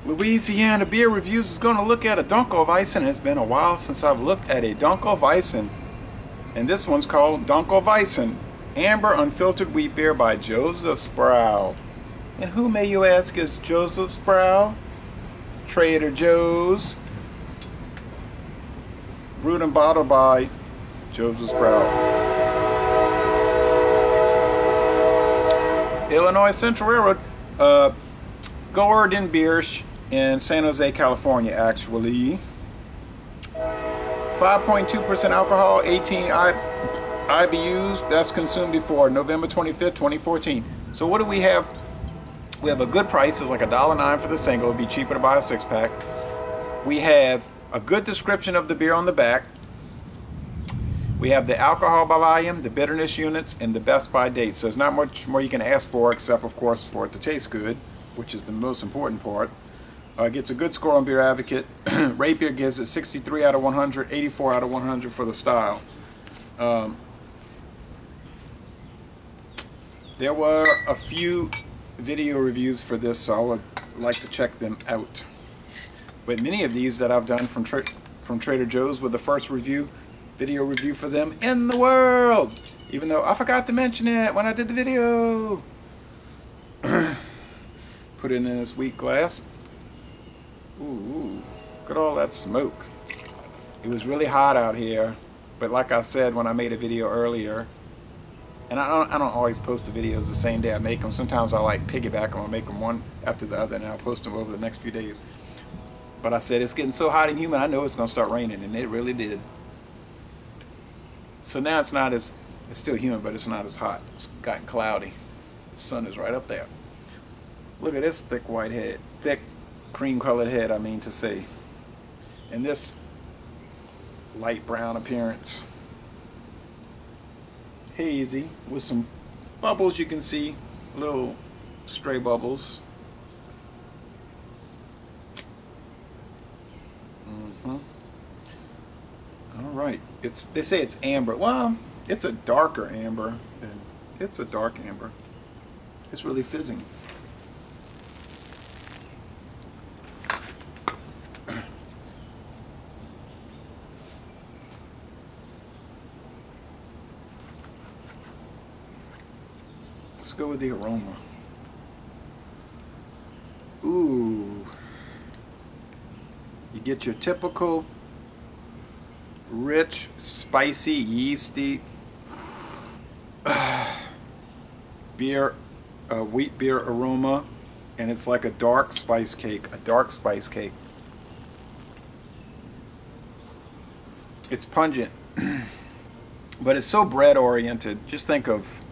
Louisiana Beer Reviews is going to look at a Dunkelweizen. It's been a while since I've looked at a Dunkelweizen. And this one's called Dunkelweizen, Amber Unfiltered Wheat Beer by JosephsBrau. And who, may you ask, is JosephsBrau? Trader Joe's. Brewed and bottled by JosephsBrau. Illinois Central Railroad. Gordon Beers in San Jose, California, actually. 5.2% alcohol, 18 IBUs. That's consumed before November 25th, 2014. So what do we have? We have a good price. It's like $1.09 for the single. It'd be cheaper to buy a 6-pack. We have a good description of the beer on the back. We have the alcohol by volume, the bitterness units, and the best by date. So there's not much more you can ask for, except, of course, for it to taste good, which is the most important part. Gets a good score on Beer Advocate. Rate Beer gives it 63 out of 100, 84 out of 100 for the style. There were a few video reviews for this, so I would like to check them out. But many of these that I've done from Trader Joe's were the first video review for them in the world. Even though I forgot to mention it when I did the video. Put it in this wheat glass. Ooh, look at all that smoke. It was really hot out here, but like I said when I made a video earlier, and I don't always post the videos the same day I make them. Sometimes I like piggyback them. I'll make them one after the other, and I'll post them over the next few days. But I said it's getting so hot and humid, I know it's going to start raining, and it really did. So now it's not as, it's still humid, but it's not as hot. It's gotten cloudy. The sun is right up there. Look at this thick white head, thick cream colored head, I mean to say. And this light brown appearance. Hazy with some bubbles you can see, little stray bubbles. Alright, they say it's amber. Well, it's a darker amber. It's a dark amber. It's really fizzing. Let's go with the aroma. Ooh. You get your typical rich, spicy, yeasty beer, wheat beer aroma, and it's like a dark spice cake. It's pungent, but it's so bread oriented. Just think of,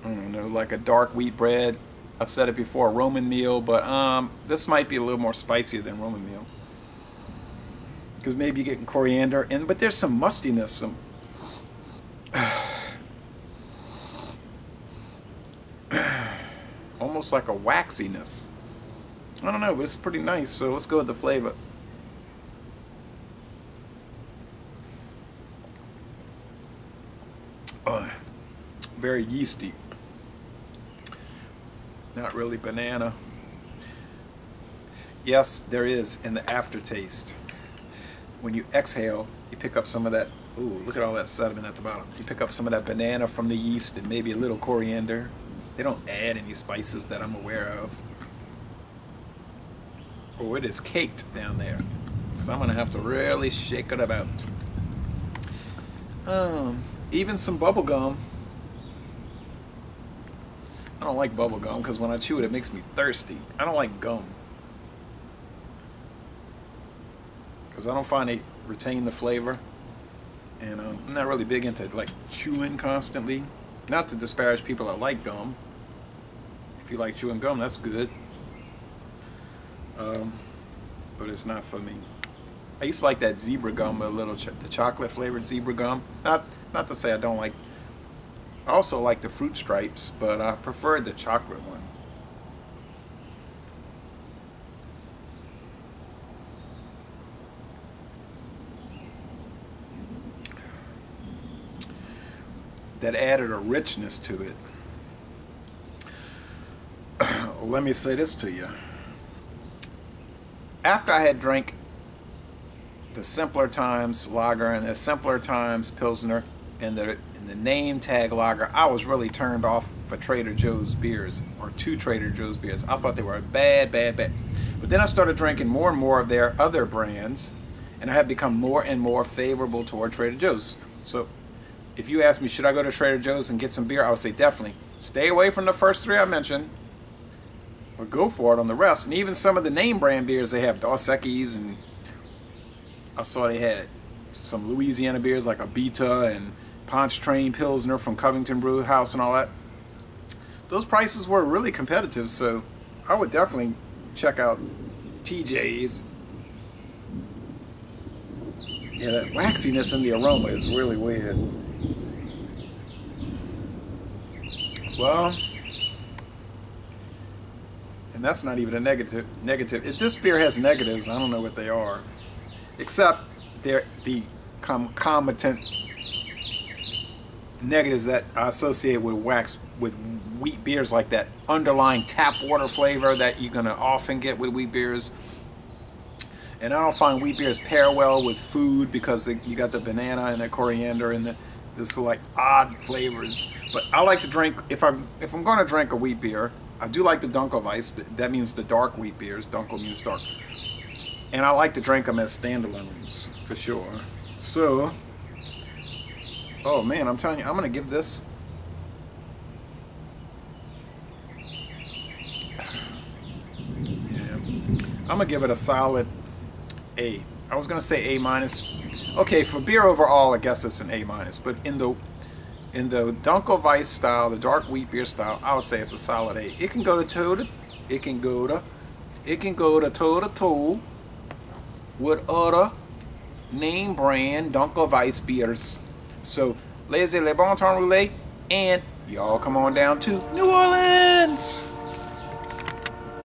I don't know, like a dark wheat bread. I've said it before, Roman meal, but this might be a little more spicier than Roman meal. Because maybe you're getting coriander, but there's some mustiness, some almost like a waxiness. I don't know, but it's pretty nice. So let's go with the flavor. Very yeasty. Not really banana. Yes, there is in the aftertaste. When you exhale, you pick up some of that. Ooh, look at all that sediment at the bottom. You pick up some of that banana from the yeast and maybe a little coriander. They don't add any spices that I'm aware of. Oh, it is caked down there. So I'm going to have to really shake it about. Even some bubble gum. I don't like bubble gum because when I chew it, it makes me thirsty. I don't like gum. Because I don't find they retain the flavor, and I'm not really big into like chewing constantly. Not to disparage people that like gum. If you like chewing gum, that's good, but it's not for me. I used to like that zebra gum, a little the chocolate flavored zebra gum. Not to say I don't like. I also like the fruit stripes, but I preferred the chocolate one. That added a richness to it. Let me say this to you. after I had drank the Simpler Times Lager and the Simpler Times Pilsner and the name tag lager, I was really turned off for Trader Joe's beers, or two Trader Joe's beers. I thought they were bad. But then I started drinking more and more of their other brands, and I have become more and more favorable toward Trader Joe's. So if you ask me, should I go to Trader Joe's and get some beer, I would say definitely. Stay away from the first three I mentioned, but go for it on the rest. And even some of the name brand beers they have, Dos Equis, and I saw they had some Louisiana beers like a Beta and Ponch Train Pilsner from Covington Brew House and all that. Those prices were really competitive, so I would definitely check out TJ's. Yeah, that waxiness in the aroma is really weird. Well, and that's not even a negative. If this beer has negatives, I don't know what they are. Except they're the concomitant negatives that I associate with wheat beers, like that underlying tap water flavor that you're gonna often get with wheat beers. And I don't find wheat beers pair well with food because you got the banana and the coriander and this like odd flavors. But I like to drink, if I'm going to drink a wheat beer, I do like the Dunkelweizen. That means the dark wheat beers. Dunkel means dark. And I like to drink them as standalones for sure. So, oh man, I'm telling you, I'm going to give this. Yeah, I'm going to give it a solid A. I was going to say A minus. Okay, for beer overall, I guess it's an A minus. But in the Dunkelweizen style, the dark wheat beer style, I would say it's a solid A. It can go toe to toe with other name brand Dunkelweizen beers. So, laissez le bon temps rouler, and y'all come on down to New Orleans.